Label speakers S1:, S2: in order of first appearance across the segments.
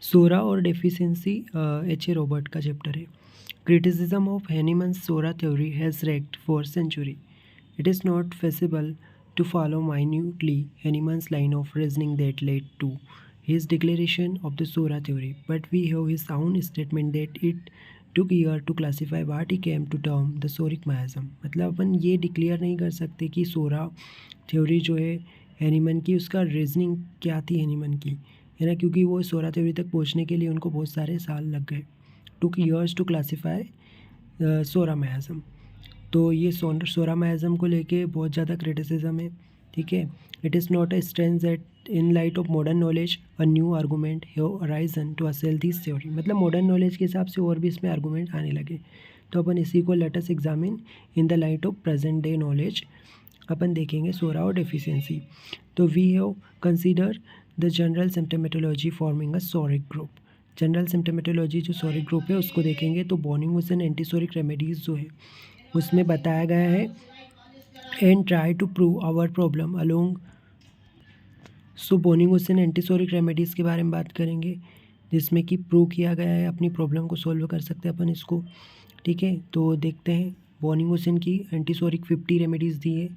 S1: सोरा और deficiency H A Robert का chapter है। Criticism of Hahnemann's psora theory has racked for century. It is not feasible to follow minutely Hahnemann's line of reasoning that led to his declaration of the Sora theory, but we have his own statement that it took years to classify what he came to term the Soric miasm। मतलब अपन ये declare नहीं कर सकते कि सोरा theory जो है Hahnemann की, उसका रीजनिंग क्या थी हैनीमन की, है ना, क्योंकि वो सोरा थ्योरी तक पहुंचने के लिए उनको बहुत सारे साल लग गए। टुक ईयर्स टू क्लासीफाई सोरा मैज़म। तो ये सोरा मैज़म को लेके बहुत ज़्यादा क्रिटिसिज्म है, ठीक है। It is not a strength that in light of modern knowledge a new argument have arisen to assail this theory. मतलब मॉडर्न नॉलेज के हिसाब से और भी इसमें आर्गूमेंट आने लगे, तो अपन इसी को let us examine in the light of present day knowledge. अपन देखेंगे सोरा और डेफिशिएंसी। तो we have consider the general symptomatology forming a psoric group. General symptomatology जो सोरिक ग्रुप है उसको देखेंगे, तो बोनिंगमुसन एंटीसोरिक रेमेडीज़ जो है उसमें बताया गया है and try to prove our problem along. So Boenninghausen antipsoric remedies के बारे में बात करेंगे, जिसमें कि प्रूव किया गया है अपनी प्रॉब्लम को सॉल्व कर सकते हैं अपन इसको, ठीक है। तो देखते हैं बोनिंगमुसन की एंटीसोरिक 50 रेमेडीज़ दी है,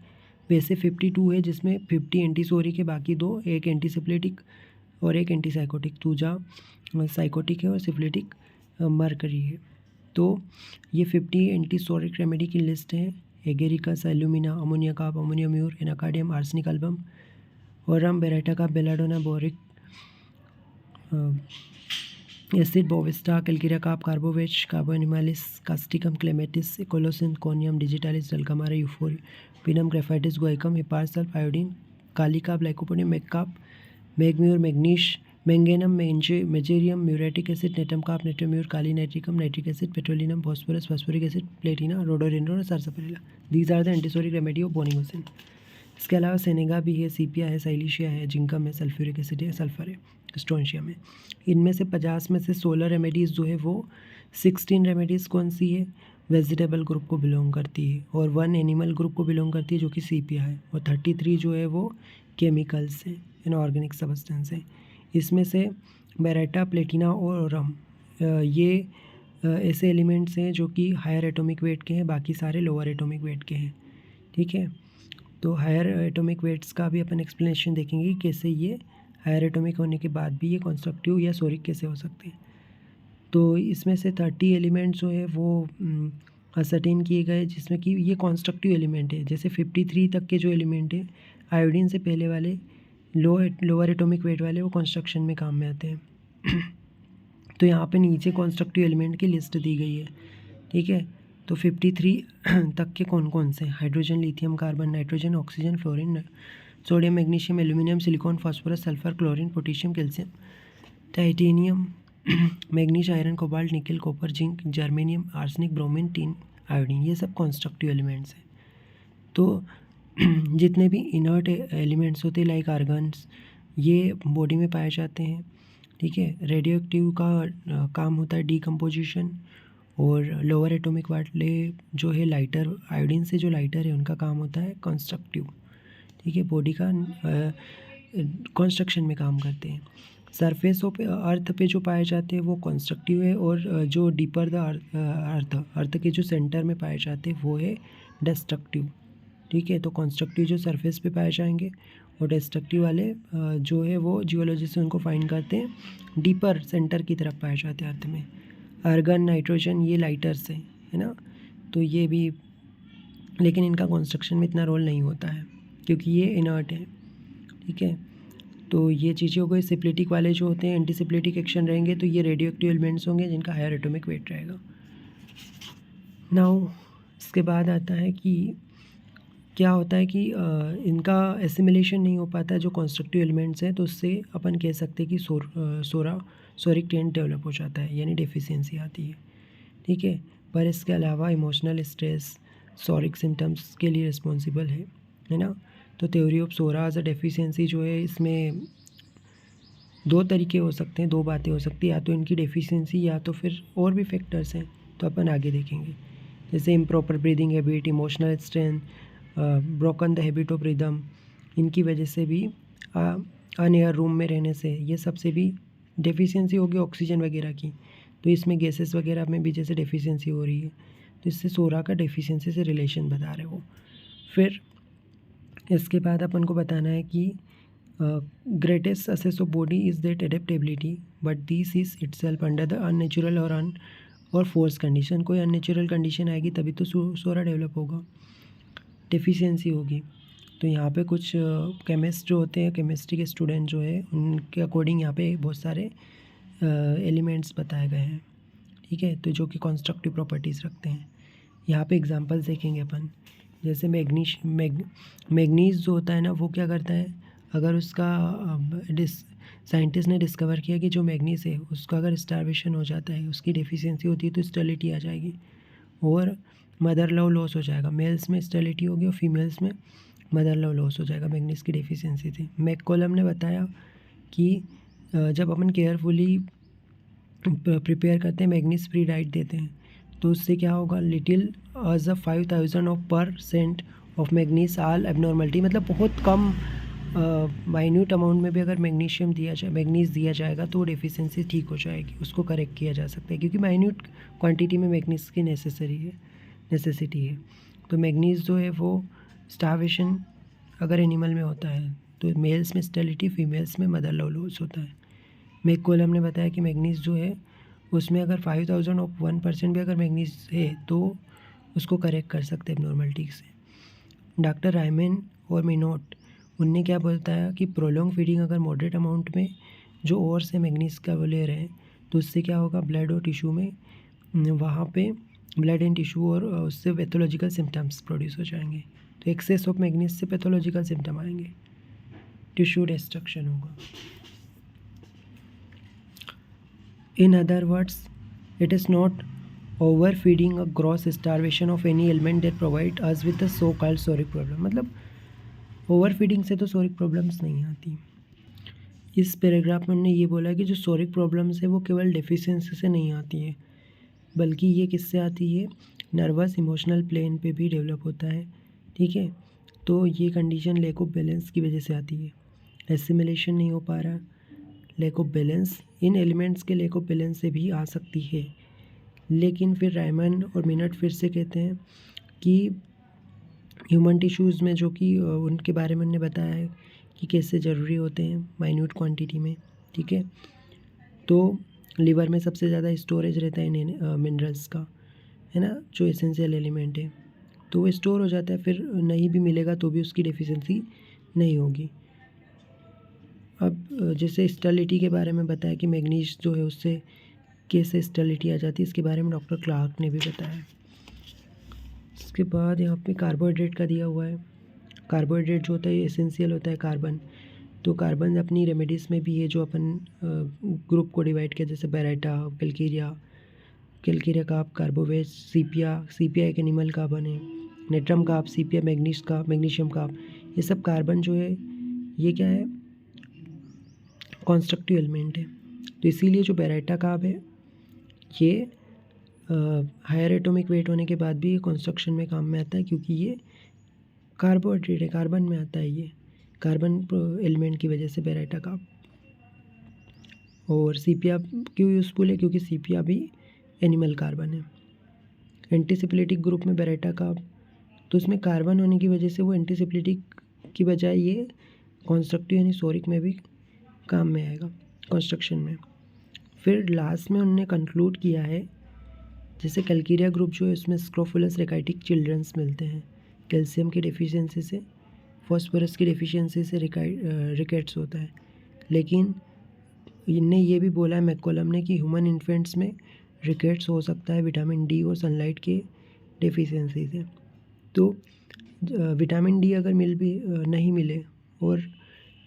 S1: वैसे 52 है, जिसमें 50 एंटीसोरिक है, बाकी दो, एक एंटीसिप्लेटिक और एक एंटीसाइकोटिक। दूजा साइकोटिक है और सिप्लेटिक मरकरी है। तो ये 50 एंटीसोरिक रेमेडी की लिस्ट है। Agaricus, alumina, ammonia carb, ammonium mur, anacardium, arsenic album, aurum, baryta carb, belladonna, boric acid, bovista, calcarea carb, carbo veg, carbo animalis, causticum, clematis, colocynth, conium, digitalis, dulcamara, euphorbium, graphites, guaiacum, hepar sulph, iodine, kali carb, lycopodium, mag carb, mag mur, magnesia, manganum, mezereum, muriatic acid, natrum carb, natrum mur, kali nitricum, nitric acid, petroleum, phosphorus, phosphoric acid, platina, rhododendron और sarsaparilla. These are the antipsoric remedy of बोनिंगमुसन। इसके अलावा senega भी है, सीपिया है, silicea है, जिंकम है, sulphuric acid है, sulphur है, स्टोनशियम है। इनमें से 50 में से 16 रेमेडीज़ जो है वो 16 रेमेडीज़ कौन सी है, वेजिटेबल ग्रुप को बिलोंग करती है, और 1 एनिमल ग्रुप को बिलोंग करती है जो कि सीपिया है, और 33 जो है वो केमिकल्स हैं, इनऑर्गेनिक सब्सटेंस है। इसमें से बेरेटा, प्लेटिना और ओरम ये ऐसे एलिमेंट्स हैं जो कि हायर एटॉमिक वेट के हैं, बाकी सारे लोअर एटॉमिक वेट के हैं, ठीक है। तो हायर एटॉमिक वेट्स का भी अपन एक्सप्लेनेशन देखेंगे कि कैसे ये हायर एटॉमिक होने के बाद भी ये कंस्ट्रक्टिव या सोरिक कैसे हो सकते हैं। तो इसमें से 30 एलिमेंट जो है वो असर्टेन किए गए, जिसमें कि ये कंस्ट्रक्टिव एलिमेंट है। जैसे 53 तक के जो एलिमेंट है आयोडीन से पहले वाले लोअर एटॉमिक वेट वाले, वो कंस्ट्रक्शन में काम में आते हैं। तो यहाँ पे नीचे कंस्ट्रक्टिव एलिमेंट की लिस्ट दी गई है, ठीक है। तो 53 तक के कौन कौन से, hydrogen, lithium, carbon, nitrogen, oxygen, fluorine, sodium, magnesium, aluminium, silicon, phosphorus, sulphur, chlorine, potassium, calcium, titanium, manganese, iron, cobalt, nickel, copper, zinc, germanium, arsenic, bromine, tin, iodine, ये सब कॉन्स्ट्रक्टिव एलिमेंट्स हैं। तो जितने भी इनर्ट एलिमेंट्स होते हैं like organs, ये body में पाए जाते हैं, ठीक है। रेडियो एक्टिव का काम होता है डीकम्पोजिशन, और लोअर एटॉमिक वाले जो है लाइटर, आयोडीन से जो लाइटर है उनका काम होता है कंस्ट्रक्टिव, ठीक है, बॉडी का कंस्ट्रक्शन में काम करते हैं। सरफेस ऑफ अर्थ पे जो पाए जाते हैं वो कंस्ट्रक्टिव है, और जो डीपर द अर्थ के जो सेंटर में पाए जाते हैं वो है डिस्ट्रक्टिव, ठीक है। तो कंस्ट्रक्टिव जो सरफेस पे पाए जाएंगे, और डिस्ट्रक्टिव वाले जो है वो जियोलॉजिस्ट उनको फाइंड करते हैं डीपर सेंटर की तरफ पाए जाते हैं अर्थ में। आर्गन, नाइट्रोजन, ये लाइटर्स हैं, है ना। तो ये भी, लेकिन इनका कंस्ट्रक्शन में इतना रोल नहीं होता है क्योंकि ये इनर्ट है, ठीक है। तो ये चीज़ें हो गई। सिप्लेटिक वाले जो होते हैं एंटीसिप्लेटिक एक्शन रहेंगे, तो ये रेडियो एक्टिव एलिमेंट्स होंगे जिनका हायर एटॉमिक वेट रहेगा। नाउ इसके बाद आता है कि क्या होता है कि इनका एसिमिलेशन नहीं हो पाता जो कंस्ट्रक्टिव एलिमेंट्स हैं, तो उससे अपन कह सकते हैं कि सोरिक टेंट डेवलप हो जाता है, यानी डेफिशिएंसी आती है, ठीक है। पर इसके अलावा इमोशनल स्ट्रेस सोरिक सिम्टम्स के लिए रिस्पॉन्सिबल है ना। तो theory of psora as a deficiency जो है, इसमें दो तरीके हो सकते हैं, दो बातें हो सकती हैं, या तो इनकी डेफिशिएंसी या तो फिर और भी फैक्टर्स हैं, तो अपन आगे देखेंगे। जैसे improper breathing habit, emotional strength, broken the habit of rhythm, इनकी वजह से भी अनएयर रूम में रहने से, ये सबसे भी डेफिशिएंसी होगी ऑक्सीजन वगैरह की, तो इसमें गैसेस वगैरह में भी जैसे डेफिशिएंसी हो रही है, तो इससे सोरा का डेफिशिएंसी से रिलेशन बता रहे हो। फिर इसके बाद अपन को बताना है कि greatest assess of body is that adaptability but this is itself under the unnatural और फोर्स कंडीशन। कोई अननेचुरल कंडीशन आएगी तभी तो सोरा डेवलप होगा, डेफिशिएंसी होगी। तो यहाँ पे कुछ केमिस्ट जो होते हैं, केमिस्ट्री के स्टूडेंट जो है, उनके अकॉर्डिंग यहाँ पे बहुत सारे एलिमेंट्स बताए गए हैं, ठीक है, तो जो कि कंस्ट्रक्टिव प्रॉपर्टीज़ रखते हैं। यहाँ पे एग्जांपल्स देखेंगे अपन, जैसे मैग्नीज जो होता है ना, वो क्या करता है, अगर उसका साइंटिस्ट ने डिस्कवर किया कि जो मैग्नीज है उसका अगर स्टार्वेशन हो जाता है, उसकी डेफिशिएंसी होती है, तो स्टेरिलिटी आ जाएगी और मदर लव लॉस हो जाएगा। मेल्स में स्टेरिलिटी होगी और फीमेल्स में मदर लव लॉस हो जाएगा मैग्नीज की डेफिशिएंसी से। मैककोलम ने बताया कि जब अपन केयरफुली प्रिपेयर करते हैं, मैग्नीज फ्री डाइट देते हैं, तो उससे क्या होगा, little as a 5000% of manganese all abnormality, मतलब बहुत कम माइन्यूट अमाउंट में भी अगर मैग्नीज दिया जाएगा तो डेफिशिएंसी ठीक हो जाएगी, उसको करेक्ट किया जा सकता है, क्योंकि माइन्यूट क्वांटिटी में मैग्नीज की नेसेसिटी है। तो मैग्नीज जो है वो स्टार्वेशन अगर एनिमल में होता है तो मेल्स में स्टेरिलिटी, फीमेल्स में मदर लव लॉस होता है। मैककोलम ने बताया कि मैग्नीज जो है उसमें अगर 5001% भी अगर मैग्नीज है तो उसको करेक्ट कर सकते हैं एबनॉर्मलिटी से। डॉक्टर रायमन और मिनोट, उनने क्या बताया कि प्रोलॉन्ग फीडिंग अगर मॉडरेट अमाउंट में जो और से मैग्नीज का वो ले रहे हैं, तो उससे क्या होगा, ब्लड और टिश्यू में, वहाँ पे ब्लड एंड टिश्यू और उससे पैथोलॉजिकल सिम्टम्स प्रोड्यूस हो जाएंगे। तो एक्सेस ऑफ मैग्नीज से पैथोलॉजिकल सिम्टम आएंगे, टिश्यू डिस्ट्रक्शन होगा। In other words, it is not overfeeding or gross starvation of any element that provide us with the so-called soric problem। मतलब ओवरफीडिंग से तो सोरिक problems नहीं आती। इस पैराग्राफ में उन्होंने ये बोला कि जो सोरिक प्रॉब्लम्स है वो केवल डेफिशिएंसी से नहीं आती है, बल्कि ये किससे आती है, नर्वस इमोशनल प्लेन पे भी डेवलप होता है, ठीक है। तो ये कंडीशन लैक ऑफ बैलेंस की वजह से आती है, एसिमिलेशन नहीं हो पा रहा, लैक ऑफ बैलेंस, इन एलिमेंट्स के लैक ऑफ बैलेंस से भी आ सकती है। लेकिन फिर रायमन और मिनट फिर से कहते हैं कि ह्यूमन टिश्यूज़ में, जो कि उनके बारे में उन्होंने बताया है कि कैसे ज़रूरी होते हैं माइन्यूट क्वांटिटी में, ठीक है। तो लिवर में सबसे ज़्यादा स्टोरेज रहता है मिनरल्स का, है ना, जो एसेंशियल एलिमेंट है, तो वो स्टोर हो जाता है, फिर नहीं भी मिलेगा तो भी उसकी डेफिशिएंसी नहीं होगी। अब जैसे स्टेरिलिटी के बारे में बताया कि मैग्नीज जो है उससे कैसे स्टेरिलिटी आ जाती है, इसके बारे में डॉक्टर क्लार्क ने भी बताया। इसके बाद यहाँ पे कार्बोहाइड्रेट का दिया हुआ है। कार्बोहाइड्रेट जो होता है एसेंशियल होता है कार्बन, तो कार्बन अपनी रेमेडीज़ में भी है, जो अपन ग्रुप को डिवाइड किया, जैसे बेरेटा, कैलकेरिया कार्ब, कार्बोवेज, सीपिया एक एनिमल कार्बन है, नेट्रम कार्ब, सीपिया मैग्नीशियम कार्ब, ये सब कार्बन जो है ये क्या है, कॉन्स्ट्रक्टिव एलिमेंट है। तो इसीलिए जो बेरेटा कार्ब है ये हायर एटॉमिक वेट होने के बाद भी ये कंस्ट्रक्शन में काम में आता है, क्योंकि ये कार्बोहाइड्रेट है, कार्बन में आता है, ये कार्बन एलिमेंट की वजह से बेरेटा कार्ब। और सीपिया क्यों यूज़फुल है, क्योंकि सीपिया भी एनिमल कार्बन है। एंटीसिप्लेटिक ग्रुप में बेरेटा कार्ब, तो इसमें कार्बन होने की वजह से वो एंटीसिप्लेटिक की बजाय ये कॉन्स्ट्रक्टिव यानी सोरिक में भी काम में आएगा, कंस्ट्रक्शन में। फिर लास्ट में उन्होंने कंक्लूड किया है, जैसे कैलकेरिया ग्रुप जो है उसमें स्क्रोफुलस रेकाइटिक चिल्ड्रंस मिलते हैं, कैल्शियम की डेफिशिएंसी से, फॉस्फोरस की डेफिशिएंसी से रिकेट्स होता है। लेकिन इनने ये भी बोला है मैककोलम ने कि ह्यूमन इन्फेंट्स में रिकेट्स हो सकता है विटामिन डी और सनलाइट के डेफिशिएंसी से। तो विटामिन डी अगर नहीं मिले और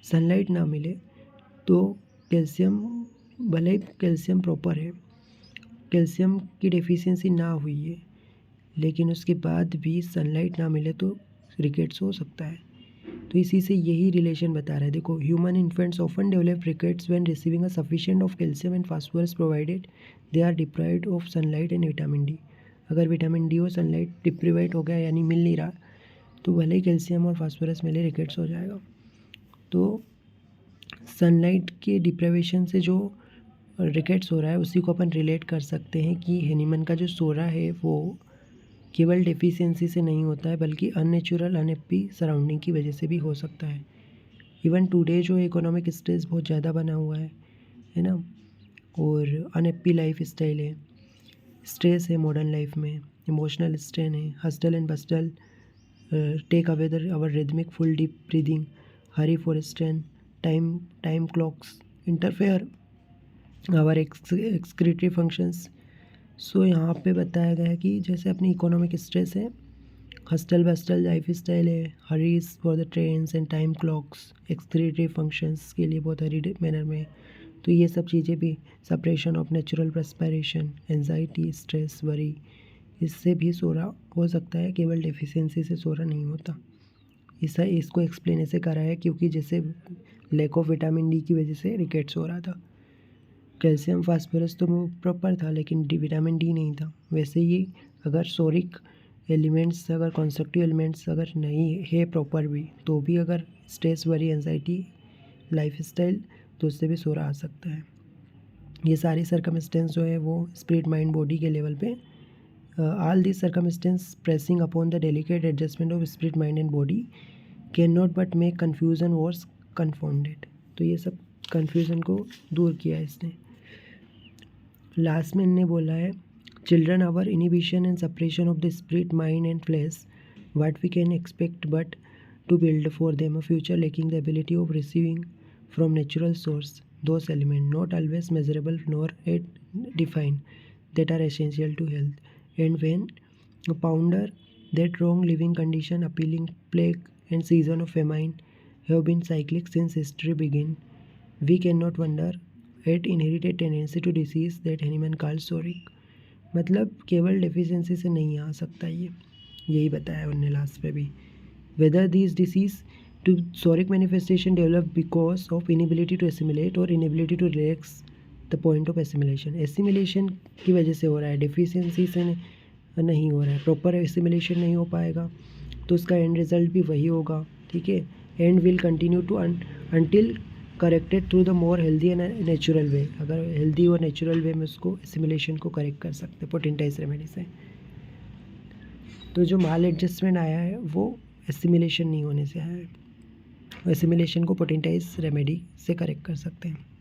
S1: सनलाइट ना मिले तो कैल्शियम, भले ही कैल्शियम प्रॉपर है, कैल्शियम की डेफिशिएंसी ना हुई है, लेकिन उसके बाद भी सनलाइट ना मिले तो रिकेट्स हो सकता है। तो इसी से यही रिलेशन बता रहा है। देखो, human infants often develop rickets when receiving a sufficient of calcium and phosphorus provided they are deprived of sunlight and vitamin D. अगर विटामिन डी और सनलाइट डिप्रिवेट हो गया यानी मिल नहीं रहा, तो भले ही कैल्शियम और फास्फोरस मिले रिकेट्स हो जाएगा। तो सनलाइट के डिप्राइवेशन से जो रिकेट्स हो रहा है उसी को अपन रिलेट कर सकते हैं कि हेनीमन का जो सोरा है वो केवल डेफिशिएंसी से नहीं होता है बल्कि अननेचुरल अनहैप्पी सराउंडिंग की वजह से भी हो सकता है। इवन टुडे जो इकोनॉमिक स्ट्रेस बहुत ज़्यादा बना हुआ है ना, और अनहैप्पी लाइफ स्टाइल है, स्ट्रेस है मॉडर्न लाइफ में, इमोशनल स्ट्रेन है, hustle and bustle take away our rhythmic full deep breathing, hurry for strain, time clocks interfere our excretory functions. So यहाँ पे बताया गया है कि जैसे अपनी इकोनॉमिक स्ट्रेस है, हस्टल बस्टल लाइफ स्टाइल है, hurries for the trains and time clocks excretory functions के लिए बहुत हरी मैनर में, तो ये सब चीज़ें भी, suppression of natural respiration, anxiety, stress, worry, इससे भी सोरा हो सकता है, केवल डेफिशिएंसी से सोरा नहीं होता। इसको एक्सप्लेन ऐसे करा है क्योंकि जैसे लैक ऑफ विटामिन डी की वजह से रिकेट्स हो रहा था। कैल्शियम फास्फोरस तो प्रॉपर था लेकिन विटामिन डी नहीं था। वैसे ही अगर सोरिक एलिमेंट्स, अगर कॉन्स्ट्रक्टिव एलिमेंट्स अगर नहीं है प्रॉपर भी, तो भी अगर stress, worry, anxiety, life style, तो उससे भी सोरा आ सकता है। ये सारी सर्कमस्टेंस जो है वो स्पिरिट माइंड बॉडी के लेवल पे, all this circumstance pressing upon the delicate adjustment of spirit mind and body can not but make confusion worse confounded. तो ये सब कन्फ्यूज़न को दूर किया है इसने। लास्ट में इन्होंने बोला है, children our inhibition and separation of the spirit mind and flesh what we can expect but to build for them a future lacking the ability of receiving from natural source those element not always measurable nor at define that are essential to health, and when a ponder that wrong living condition, appealing plague and season of famine have been cyclic since history began, we cannot wonder at inherited tendency to disease that Hahnemann calls soric। मतलब केवल deficiency से नहीं आ सकता, ये यही बताया उन्होंने last पे भी। whether these disease to soric manifestation develop because of inability to assimilate or inability to relax the point of assimilation, assimilation की वजह से हो रहा है, डेफिशिएंसी से नहीं हो रहा है, प्रॉपर एसिमिलेशन नहीं हो पाएगा तो उसका एंड रिजल्ट भी वही होगा। ठीक है, and will continue to until corrected through the more healthy and natural way. अगर हेल्दी और नेचुरल वे में उसको एसिमिलेशन को करेक्ट कर सकते हैं पोटेंटाइज रेमेडी से। तो जो माल एडजस्टमेंट आया है वो एसिमिलेशन नहीं होने से आया है, एसिमिलेशन को पोटेंटाइज रेमेडी से करेक्ट कर सकते हैं।